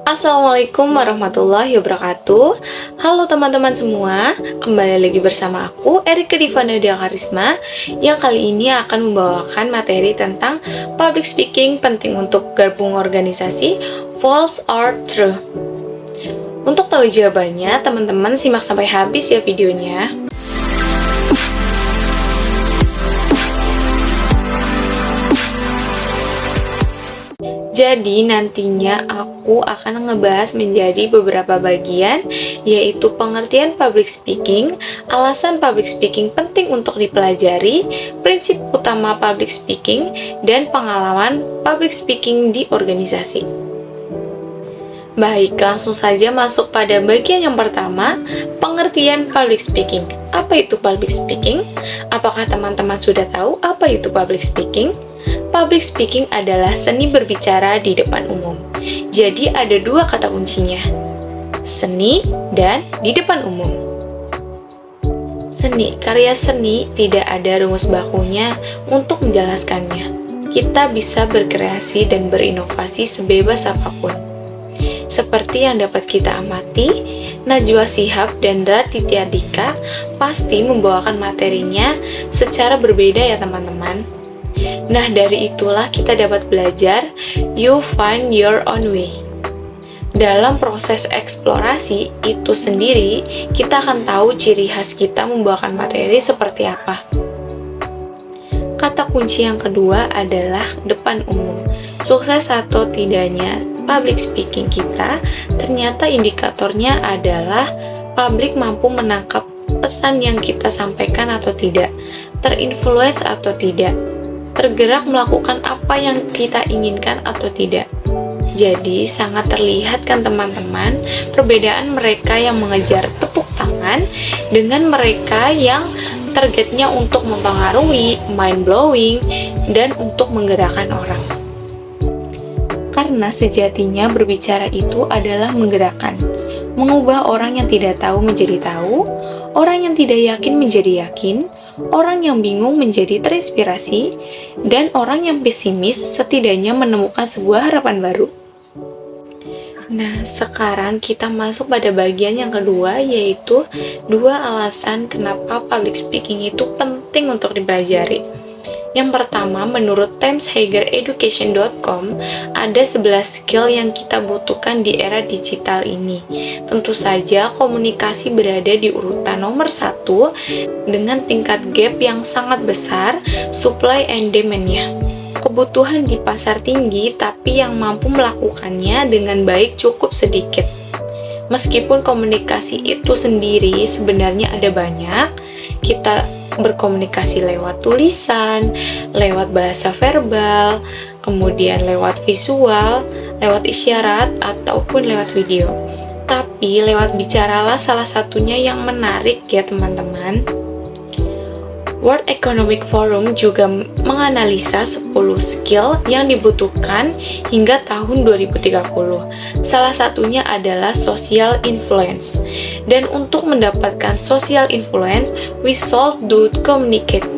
Assalamualaikum warahmatullahi wabarakatuh. Halo teman-teman semua, kembali lagi bersama aku Erika Divana Karisma yang kali ini akan membawakan materi tentang public speaking penting untuk gabung organisasi, false or true. Untuk tahu jawabannya, teman-teman simak sampai habis ya videonya. Jadi nantinya aku akan ngebahas menjadi beberapa bagian, yaitu pengertian public speaking, alasan public speaking penting untuk dipelajari, prinsip utama public speaking, dan pengalaman public speaking di organisasi. Baik, langsung saja masuk pada bagian yang pertama, pengertian public speaking. Apa itu public speaking? Apakah teman-teman sudah tahu apa itu public speaking? Public speaking adalah seni berbicara di depan umum. Jadi ada dua kata kuncinya, seni dan di depan umum. Seni, karya seni tidak ada rumus bakunya untuk menjelaskannya. Kita bisa berkreasi dan berinovasi sebebas apapun. Seperti yang dapat kita amati, Najwa Shihab dan Raditya Dika pasti membawakan materinya secara berbeda ya teman-teman. Nah, dari itulah kita dapat belajar you find your own way. Dalam proses eksplorasi itu sendiri, kita akan tahu ciri khas kita membawakan materi seperti apa. Kata kunci yang kedua adalah depan umum. Sukses atau tidaknya public speaking kita, ternyata indikatornya adalah publik mampu menangkap pesan yang kita sampaikan atau tidak, terinfluence atau tidak, tergerak melakukan apa yang kita inginkan atau tidak. Jadi sangat terlihat kan teman-teman perbedaan mereka yang mengejar tepuk tangan dengan mereka yang targetnya untuk mempengaruhi, mind blowing, dan untuk menggerakkan orang. Karena sejatinya berbicara itu adalah menggerakkan, mengubah orang yang tidak tahu menjadi tahu, orang yang tidak yakin menjadi yakin, orang yang bingung menjadi terinspirasi, dan orang yang pesimis setidaknya menemukan sebuah harapan baru. Nah, sekarang kita masuk pada bagian yang kedua, yaitu dua alasan kenapa public speaking itu penting untuk dipelajari. Yang pertama, menurut timeshaggereducation.com, ada 11 skill yang kita butuhkan di era digital ini. Tentu saja, komunikasi berada di urutan nomor 1 dengan tingkat gap yang sangat besar, supply and demand-nya. Kebutuhan di pasar tinggi, tapi yang mampu melakukannya dengan baik cukup sedikit. Meskipun komunikasi itu sendiri sebenarnya ada banyak, kita berkomunikasi lewat tulisan, lewat bahasa verbal, kemudian lewat visual, lewat isyarat, ataupun lewat video. Tapi lewat bicaralah salah satunya yang menarik ya teman-teman. World Economic Forum juga menganalisa 10 skill yang dibutuhkan hingga tahun 2030. Salah satunya adalah social influence. Dan untuk mendapatkan social influence, we should do communicate.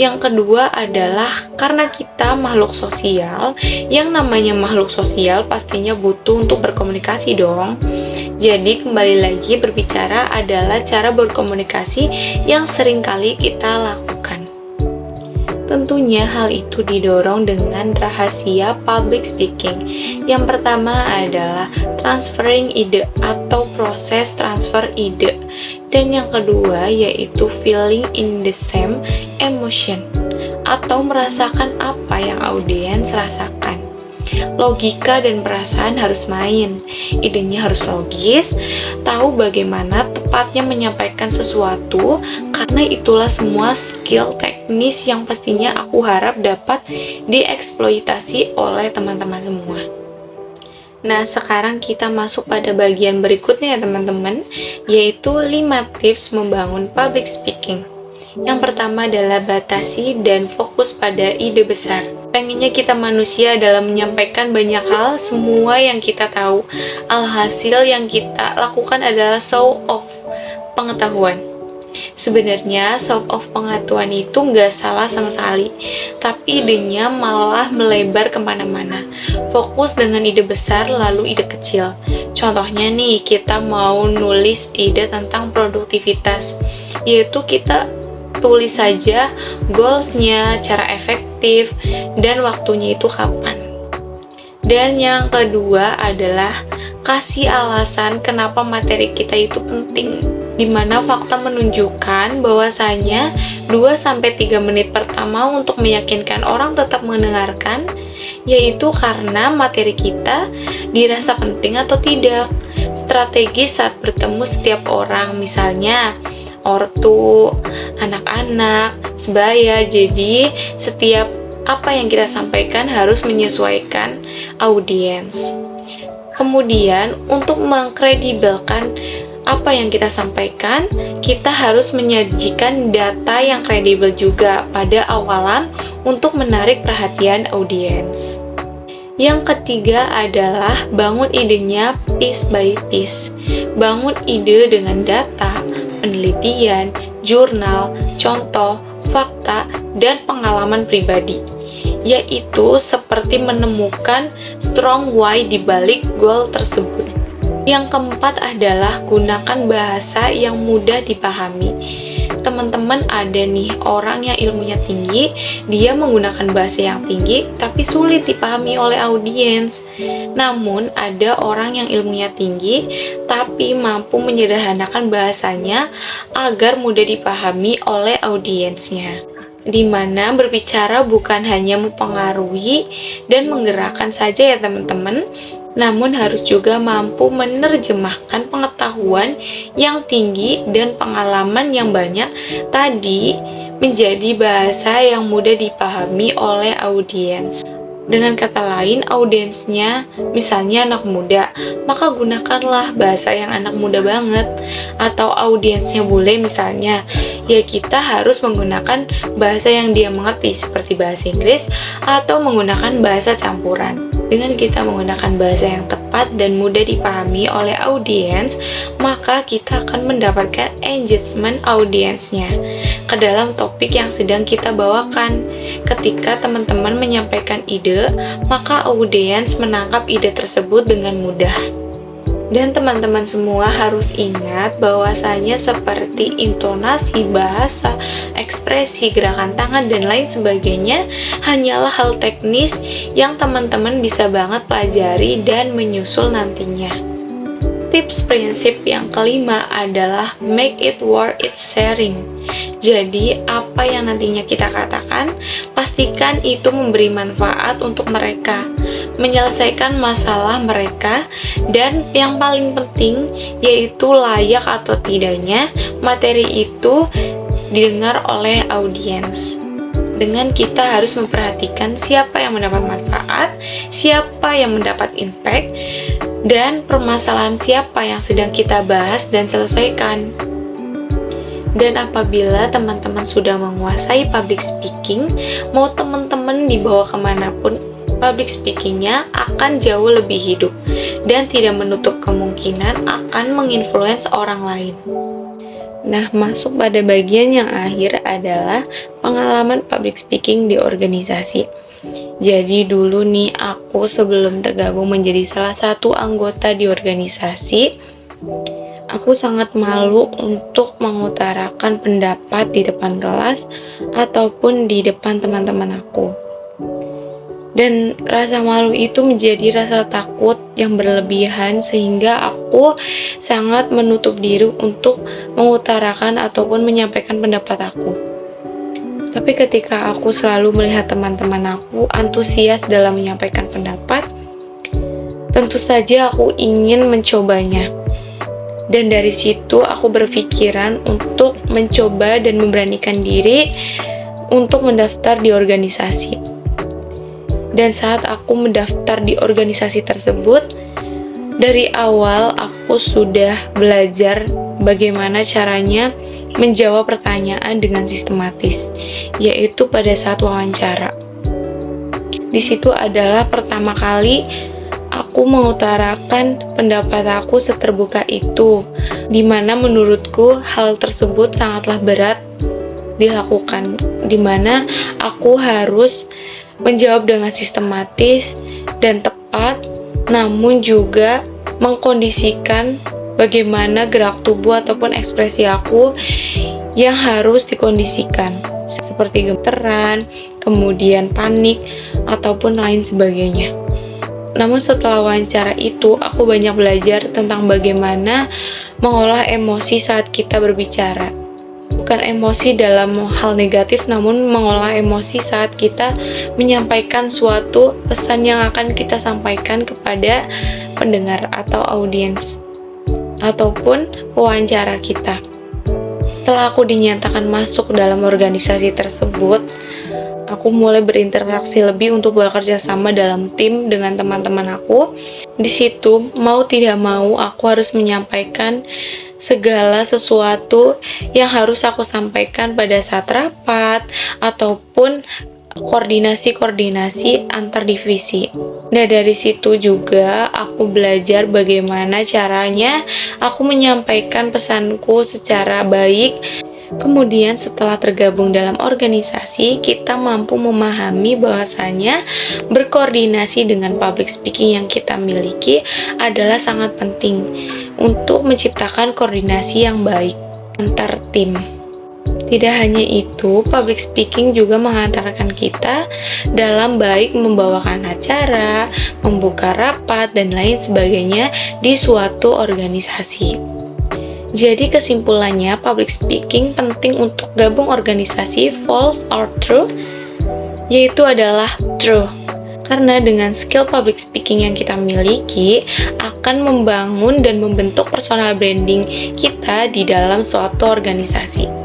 Yang kedua adalah karena kita makhluk sosial, yang namanya makhluk sosial pastinya butuh untuk berkomunikasi dong. Jadi kembali lagi berbicara adalah cara berkomunikasi yang seringkali kita lakukan. Tentunya hal itu didorong dengan rahasia public speaking. Yang pertama adalah transferring ide atau proses transfer ide. Dan yang kedua yaitu feeling in the same emotion atau merasakan apa yang audiens rasakan. Logika dan perasaan harus main, idenya harus logis, tahu bagaimana tepatnya menyampaikan sesuatu, karena itulah semua skill teknis yang pastinya aku harap dapat dieksploitasi oleh teman-teman semua. Nah, sekarang kita masuk pada bagian berikutnya ya teman-teman, yaitu 5 tips membangun public speaking. Yang pertama adalah batasi dan fokus pada ide besar. Pengennya kita manusia dalam menyampaikan banyak hal, semua yang kita tahu. Alhasil yang kita lakukan adalah show off pengetahuan. Sebenarnya self of pengetahuan itu nggak salah sama sekali, tapi idenya malah melebar kemana-mana. Fokus dengan ide besar lalu ide kecil. Contohnya nih, kita mau nulis ide tentang produktivitas, yaitu kita tulis saja goals-nya, cara efektif, dan waktunya itu kapan. Dan yang kedua adalah kasih alasan kenapa materi kita itu penting, di mana fakta menunjukkan bahwasanya 2-3 menit pertama untuk meyakinkan orang tetap mendengarkan, yaitu karena materi kita dirasa penting atau tidak. Strategis saat bertemu setiap orang, misalnya ortu, anak-anak, sebaya. Jadi setiap apa yang kita sampaikan harus menyesuaikan audiens. Kemudian untuk mengkredibelkan apa yang kita sampaikan, kita harus menyajikan data yang kredibel juga pada awalan untuk menarik perhatian audiens. Yang ketiga adalah bangun idenya piece by piece. Bangun ide dengan data, penelitian, jurnal, contoh, fakta, dan pengalaman pribadi, yaitu seperti menemukan strong why di balik goal tersebut. Yang keempat adalah gunakan bahasa yang mudah dipahami. Teman-teman, ada nih orang yang ilmunya tinggi, dia menggunakan bahasa yang tinggi tapi sulit dipahami oleh audiens. Namun ada orang yang ilmunya tinggi tapi mampu menyederhanakan bahasanya agar mudah dipahami oleh audiensnya. Di mana berbicara bukan hanya mempengaruhi dan menggerakkan saja ya teman-teman, namun harus juga mampu menerjemahkan pengetahuan yang tinggi dan pengalaman yang banyak tadi menjadi bahasa yang mudah dipahami oleh audiens. Dengan kata lain, audiensnya misalnya anak muda, maka gunakanlah bahasa yang anak muda banget. Atau audiensnya bule misalnya, ya kita harus menggunakan bahasa yang dia mengerti seperti bahasa Inggris atau menggunakan bahasa campuran. Dengan kita menggunakan bahasa yang tepat dan mudah dipahami oleh audiens, maka kita akan mendapatkan engagement audiensnya ke dalam topik yang sedang kita bawakan. Ketika teman-teman menyampaikan ide, maka audiens menangkap ide tersebut dengan mudah. Dan teman-teman semua harus ingat bahwasanya seperti intonasi, bahasa, ekspresi, gerakan tangan, dan lain sebagainya hanyalah hal teknis yang teman-teman bisa banget pelajari dan menyusul nantinya. Tips prinsip yang kelima adalah make it worth it sharing. Jadi, apa yang nantinya kita katakan, pastikan itu memberi manfaat untuk mereka, menyelesaikan masalah mereka, dan yang paling penting yaitu layak atau tidaknya materi itu didengar oleh audiens. Dengan kita harus memperhatikan siapa yang mendapat manfaat, siapa yang mendapat impact, dan permasalahan siapa yang sedang kita bahas dan selesaikan. Dan apabila teman-teman sudah menguasai public speaking, mau teman-teman dibawa kemanapun, public speakingnya akan jauh lebih hidup dan tidak menutup kemungkinan akan menginfluence orang lain. Nah, masuk pada bagian yang akhir adalah pengalaman public speaking di organisasi. Jadi dulu nih aku sebelum tergabung menjadi salah satu anggota di organisasi, aku sangat malu untuk mengutarakan pendapat di depan kelas ataupun di depan teman-teman aku. Dan rasa malu itu menjadi rasa takut yang berlebihan sehingga aku sangat menutup diri untuk mengutarakan ataupun menyampaikan pendapat aku. Tapi ketika aku selalu melihat teman-teman aku antusias dalam menyampaikan pendapat, tentu saja aku ingin mencobanya. Dan dari situ aku berpikiran untuk mencoba dan memberanikan diri untuk mendaftar di organisasi. Dan saat aku mendaftar di organisasi tersebut, dari awal aku sudah belajar bagaimana caranya menjawab pertanyaan dengan sistematis, yaitu pada saat wawancara. Di situ adalah pertama kali aku mengutarakan pendapat aku seterbuka itu, Dimana menurutku hal tersebut sangatlah berat dilakukan, dimana aku harus menjawab dengan sistematis dan tepat, namun juga mengkondisikan bagaimana gerak tubuh ataupun ekspresi aku yang harus dikondisikan, seperti gemeteran, kemudian panik, ataupun lain sebagainya. Namun setelah wawancara itu, aku banyak belajar tentang bagaimana mengolah emosi saat kita berbicara. Bukan emosi dalam hal negatif, namun mengolah emosi saat kita menyampaikan suatu pesan yang akan kita sampaikan kepada pendengar atau audiens ataupun pewawancara kita. Setelah aku dinyatakan masuk dalam organisasi tersebut, aku mulai berinteraksi lebih untuk bekerja sama dalam tim dengan teman-teman aku. Di situ, mau tidak mau, aku harus menyampaikan segala sesuatu yang harus aku sampaikan pada saat rapat ataupun koordinasi antar divisi. Nah, dari situ juga aku belajar bagaimana caranya aku menyampaikan pesanku secara baik. Kemudian setelah tergabung dalam organisasi, kita mampu memahami bahwasanya berkoordinasi dengan public speaking yang kita miliki adalah sangat penting untuk menciptakan koordinasi yang baik antar tim. Tidak hanya itu, public speaking juga menghantarkan kita dalam baik membawakan acara, membuka rapat, dan lain sebagainya di suatu organisasi. Jadi kesimpulannya, public speaking penting untuk gabung organisasi. False or true? Yaitu adalah true. Karena dengan skill public speaking yang kita miliki akan membangun dan membentuk personal branding kita di dalam suatu organisasi.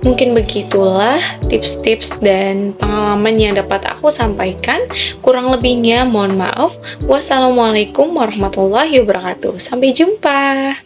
Mungkin begitulah tips-tips dan pengalaman yang dapat aku sampaikan. Kurang lebihnya mohon maaf. Wassalamualaikum warahmatullahi wabarakatuh. Sampai jumpa.